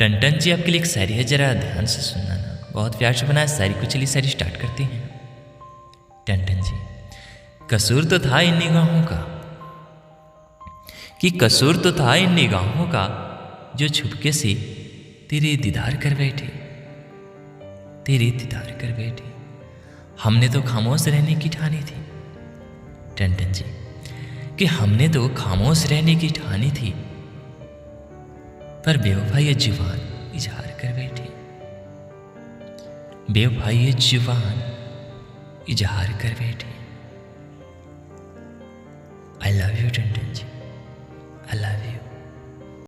Ton जी आपके लिए एक शायरी है, जरा ध्यान से सुनना ना, बहुत प्यार से बनाया शायरी को। चलिए शायरी स्टार्ट करते हैं। टन जी, कसूर तो था इन निगाहों का, कि कसूर तो था इन निगाहों का, जो छुपके से तेरे दीदार कर बैठे, तेरे दीदार कर बैठे। हमने तो खामोश रहने की ठानी थी। टन जी, कि हमने तो खामोश रहने की ठानी थी, पर बेवफा ये जुबान इजहार कर बैठे, बेवफा ये जुबान इजहार कर बैठे। आई लव यू टन जी, आई लव यू।